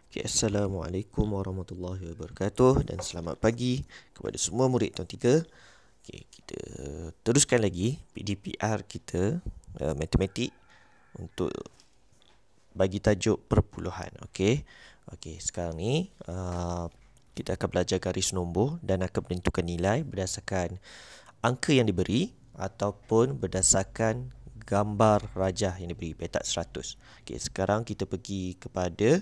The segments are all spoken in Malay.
Okay, Assalamualaikum warahmatullahi wabarakatuh dan selamat pagi kepada semua murid tahun 3. Okay, kita teruskan lagi PDPR kita matematik untuk bagi tajuk perpuluhan. Okey. Okey, sekarang ni kita akan belajar garis nombor dan akan menentukan nilai berdasarkan angka yang diberi ataupun berdasarkan gambar rajah yang diberi, petak 100. Okey, sekarang kita pergi kepada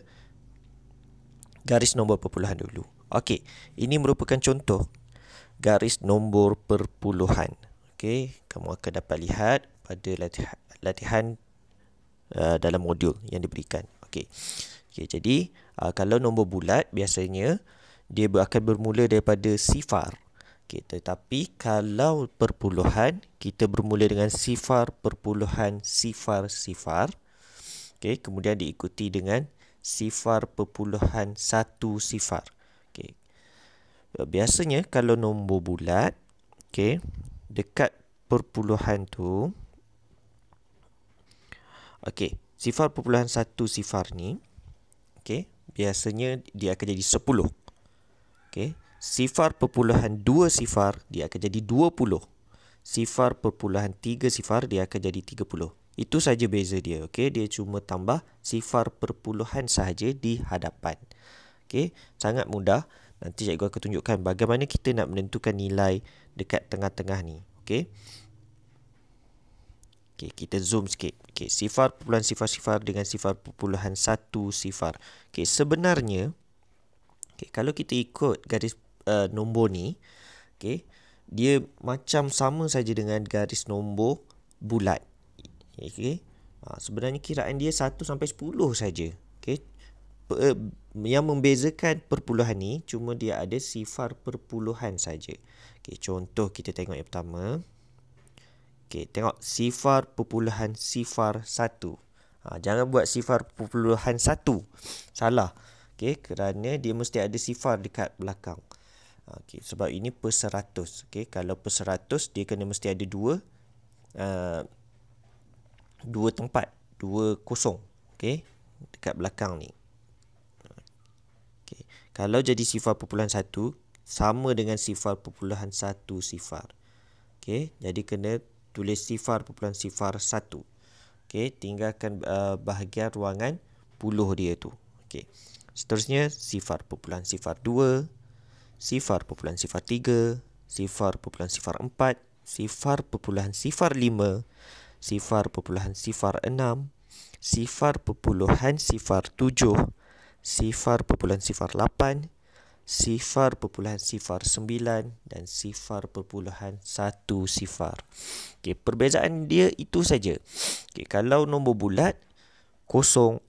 garis nombor perpuluhan dulu. Okey, ini merupakan contoh garis nombor perpuluhan. Okey, kamu akan dapat lihat pada latihan dalam modul yang diberikan. Okey. Okey, jadi kalau nombor bulat biasanya dia akan bermula daripada sifar. Okey, tetapi kalau perpuluhan kita bermula dengan sifar perpuluhan sifar sifar. Okey, kemudian diikuti dengan sifar perpuluhan satu sifar. Okay. Biasanya kalau nombor bulat, okay, dekat perpuluhan tu, okay, sifar perpuluhan satu sifar ni, okay, biasanya dia akan jadi 10. Okay. Sifar perpuluhan 2 sifar dia akan jadi 20. Sifar perpuluhan 3 sifar dia akan jadi 30. Itu saja beza dia. Okey, dia cuma tambah sifar perpuluhan sahaja di hadapan. Okey, sangat mudah. Nanti cikgu akan tunjukkan bagaimana kita nak menentukan nilai dekat tengah-tengah ni. Okey. Okey, kita zoom sikit. Okey, sifar perpuluhan sifar-sifar dengan sifar perpuluhan satu sifar. Okey, sebenarnya kalau kita ikut garis nombor ni, okey, dia macam sama saja dengan garis nombor bulat. Okay. Sebenarnya kiraan dia 1 sampai 10 saja. Okay. Yang membezakan perpuluhan ni cuma dia ada sifar perpuluhan saja. Okay, contoh kita tengok yang pertama. Okay, tengok sifar perpuluhan sifar 1. Jangan buat sifar perpuluhan 1. Salah. Okay, kerana dia mesti ada sifar dekat belakang. Okay, sebab ini per 100. Okay, kalau per 100 dia kena mesti ada dua tempat, 2 kosong, okey, dekat belakang ni. Okey, kalau jadi sifar perpuluhan 1 sama dengan sifar perpuluhan 1 sifar. Okey, jadi kena tulis sifar perpuluhan sifar 1. Okey, tinggalkan bahagian ruangan puluh dia tu. Okey. Seterusnya sifar perpuluhan sifar 2, sifar perpuluhan sifar 3, sifar perpuluhan sifar 4, sifar perpuluhan sifar 5, sifar perpuluhan sifar 6, sifar perpuluhan sifar 7, sifar perpuluhan sifar 8, sifar perpuluhan sifar 9 dan sifar perpuluhan 1 sifar. Okey, perbezaan dia itu saja. Okey, kalau nombor bulat kosong,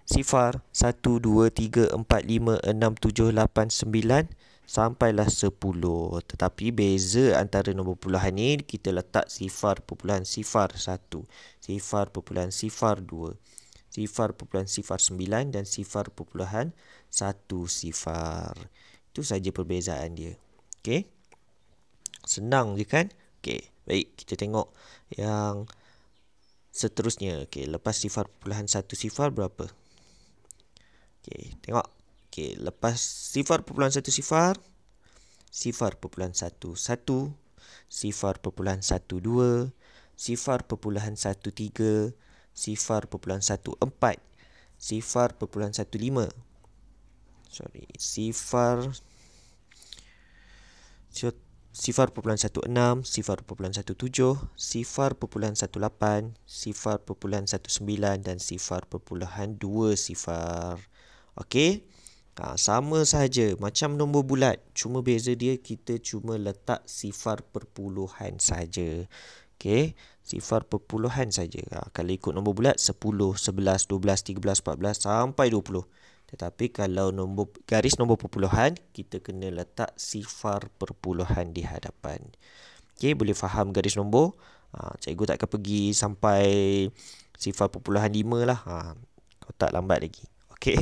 sifar 1 2 3 4 5 6 7 8 9 sampailah 10. Tetapi beza antara nombor puluhan ni kita letak sifar perpuluhan sifar 1, sifar perpuluhan sifar 2, sifar perpuluhan sifar 9 dan sifar perpuluhan 1 sifar. Itu saja perbezaan dia. Okey. Senang je kan? Okey, baik, kita tengok yang seterusnya. Okey, lepas sifar perpuluhan 1 sifar berapa? Okey, tengok. Okey, lepas sifar perpuluhan 1 sifar, sifar perpuluhan 1 1, sifar perpuluhan 1 2, sifar perpuluhan 1 3, sifar perpuluhan 1 4, sifar perpuluhan 1 5. Sifar perpuluhan 1 6, sifar perpuluhan 1 7, sifar perpuluhan 1 8, sifar perpuluhan 1 9 dan sifar perpuluhan 2 sifar. Okey. Sama saja macam nombor bulat, cuma beza dia kita cuma letak sifar perpuluhan saja. Okey, sifar perpuluhan saja. Kalau ikut nombor bulat 10, 11, 12, 13, 14 sampai 20. Tetapi kalau garis nombor perpuluhan kita kena letak sifar perpuluhan di hadapan. Okey, boleh faham garis nombor? Cikgu tak akan pergi sampai sifar perpuluhan 5 lah. Kau tak lambat lagi. Okey.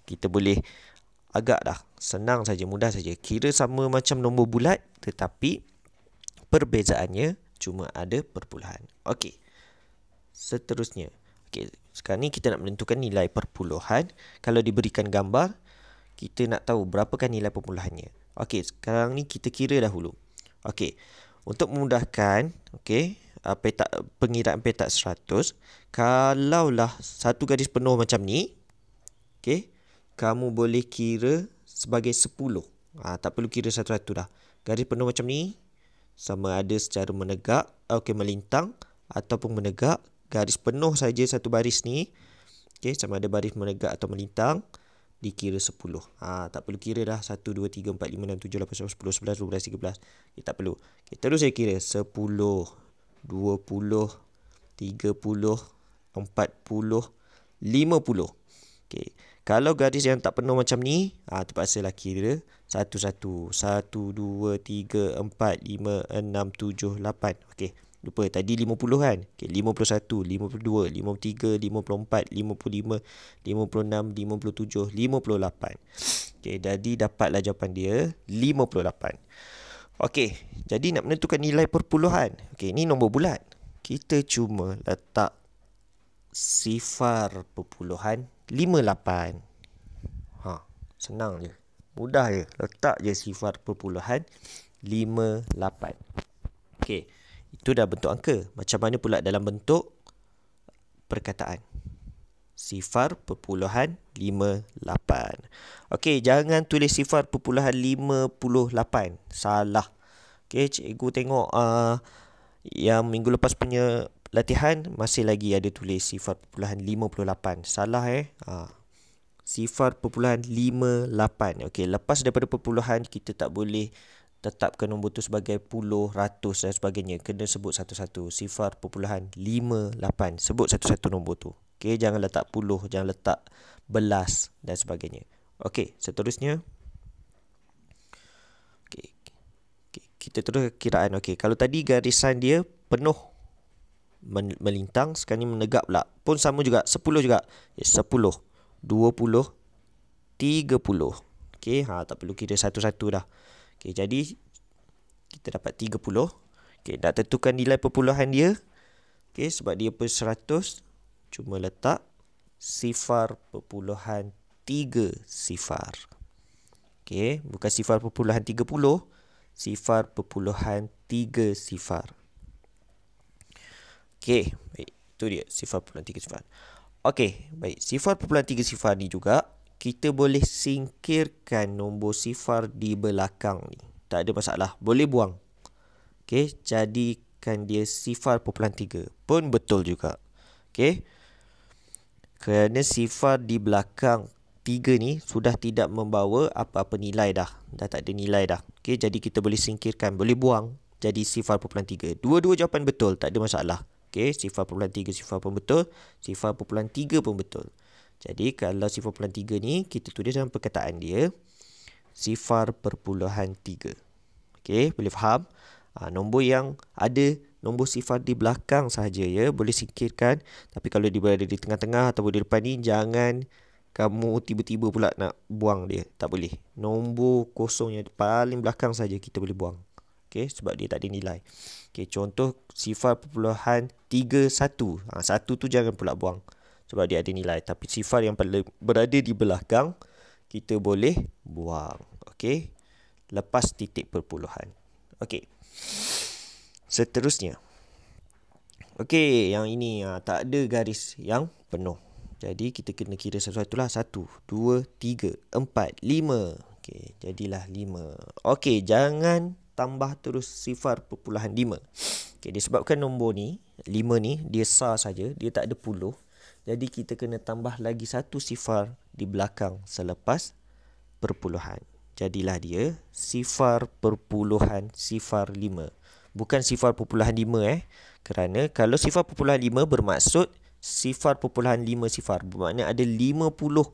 Kita boleh agak dah senang saja, mudah saja. Kira sama macam nombor bulat tetapi perbezaannya cuma ada perpuluhan. Okey. Seterusnya. Okey, sekarang ni kita nak menentukan nilai perpuluhan. Kalau diberikan gambar, kita nak tahu berapakah nilai perpuluhannya. Okey, sekarang ni kita kira dahulu. Okey, untuk memudahkan, okey, pengiraan petak 100, kalaulah satu garis penuh macam ni, okey, kamu boleh kira sebagai 10. Tak perlu kira satu-satu dah. Garis penuh macam ni, sama ada secara menegak, melintang ataupun menegak. Garis penuh saja satu baris ni, okey, sama ada baris menegak atau melintang, dikira 10. Tak perlu kira dah 1, 2, 3, 4, 5, 6, 7, 8, 9, 10, 11, 12, 13. Okay, tak perlu. Okay, terus saya kira 10, 20, 30, 40, 50. Okay. Kalau garis yang tak penuh macam ni, terpaksalah kira satu-satu. 1, 2, 3, 4, 5, 6, 7, 8. Okey, lupa tadi 50 kan? Okey, 51, 52, 53, 54, 55, 56, 57, 58. Okey, jadi dapatlah jawapan dia 58. Okey, jadi nak menentukan nilai perpuluhan. Okey, ini nombor bulat. Kita cuma letak sifar perpuluhan 58. Senang je. Mudah je. Letak je sifar perpuluhan 58. Okey, itu dah bentuk angka. Macam mana pula dalam bentuk perkataan? Sifar perpuluhan 58. Okey, jangan tulis sifar perpuluhan 58. Salah. Okey, cikgu tengok yang minggu lepas punya latihan masih lagi ada tulis sifar perpuluhan 58. Salah sifar perpuluhan 58. Okey, lepas daripada perpuluhan kita tak boleh tetapkan nombor tu sebagai puluh, ratus dan sebagainya. Kena sebut satu-satu. Sifar perpuluhan 58. Sebut satu-satu nombor tu. Okey, jangan letak puluh, jangan letak belas dan sebagainya. Okey, seterusnya. Okey, kita terus kiraan. Okey, kalau tadi garisan dia penuh melintang, sekarang ni menegak pula. Pun sama juga, 10 juga. 10, 20, 30. Okey, tak perlu kira satu-satu dah. Okey, jadi kita dapat 30. Okey, nak tentukan nilai perpuluhan dia. Okey, sebab dia per 100, cuma letak sifar perpuluhan 3 sifar. Okey, bukan sifar perpuluhan 30, sifar perpuluhan 3 sifar. Okey, baik. Itu dia sifar perpuluhan 3 sifar. Okey, baik. Sifar perpuluhan 3 sifar ni juga kita boleh singkirkan nombor sifar di belakang ni. Tak ada masalah. Boleh buang. Okey, jadikan dia sifar perpuluhan 3. Pun betul juga. Okey. Kerana sifar di belakang 3 ni sudah tidak membawa apa-apa nilai dah. Dah tak ada nilai dah. Okey, jadi kita boleh singkirkan. Boleh buang. Jadi sifar perpuluhan 3. Dua-dua jawapan betul. Tak ada masalah. Okey, sifar perpuluhan 3 sifar pun betul. Sifar perpuluhan 3 pun betul. Jadi kalau sifar perpuluhan 3 ni kita tulis dalam perkataan dia sifar perpuluhan 3. Okey, boleh faham? Nombor yang ada nombor sifar di belakang sahaja ya, boleh singkirkan. Tapi kalau dia berada di tengah-tengah atau di depan ni, jangan kamu tiba-tiba pula nak buang dia. Tak boleh. Nombor kosong yang paling belakang saja kita boleh buang. Okey, sebab dia tak ada nilai. Okey, contoh sifar perpuluhan 3, 1. 1 tu jangan pula buang sebab dia ada nilai. Tapi sifar yang berada di belakang kita boleh buang. Okey, lepas titik perpuluhan. Okey, seterusnya. Okey, yang ini tak ada garis yang penuh. Jadi kita kena kira satu-satu lah. 1, 2, 3, 4, 5. Okey, jadilah 5. Okey, jangan tambah terus sifar perpuluhan 5. Okey, disebabkan nombor ni 5 ni dia sar saja, dia tak ada puluh. Jadi kita kena tambah lagi satu sifar di belakang selepas perpuluhan. Jadilah dia sifar perpuluhan sifar 5. Bukan sifar perpuluhan 5 kerana kalau sifar perpuluhan 5 bermaksud sifar perpuluhan 5 sifar. Bermakna ada 50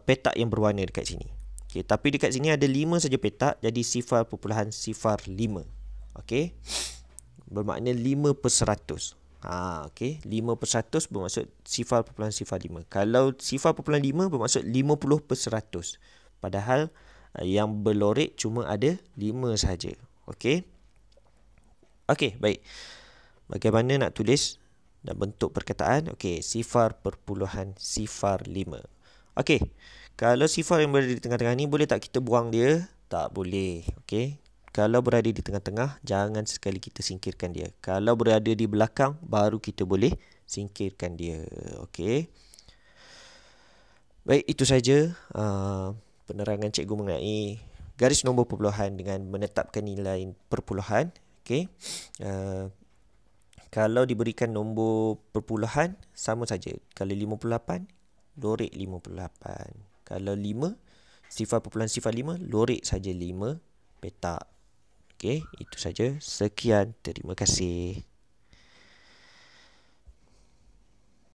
petak yang berwarna dekat sini. Okay, tapi dekat sini ada 5 saja petak, jadi sifar perpuluhan sifar 5. Okey, bermakna 5 per 100. Okey, 5 per 100 bermaksud sifar perpuluhan sifar 5. Kalau sifar perpuluhan 5 bermaksud 50 per 100. Padahal yang berlorek cuma ada 5 saja. Okey. Okey, baik. Bagaimana nak tulis dan bentuk perkataan. Okey, sifar perpuluhan sifar 5. Okey, kalau sifar yang berada di tengah-tengah ni, boleh tak kita buang dia? Tak boleh. Okey, kalau berada di tengah-tengah, jangan sekali kita singkirkan dia. Kalau berada di belakang, baru kita boleh singkirkan dia. Okey. Baik, itu saja penerangan cikgu mengenai garis nombor perpuluhan dengan menetapkan nilai perpuluhan. Okey. Kalau diberikan nombor perpuluhan, sama saja. Kalau 58, lorek 58. Kalau 5, sifar perpuluhan sifar 5, lorek saja 5 petak. Okey, itu saja. Sekian, terima kasih.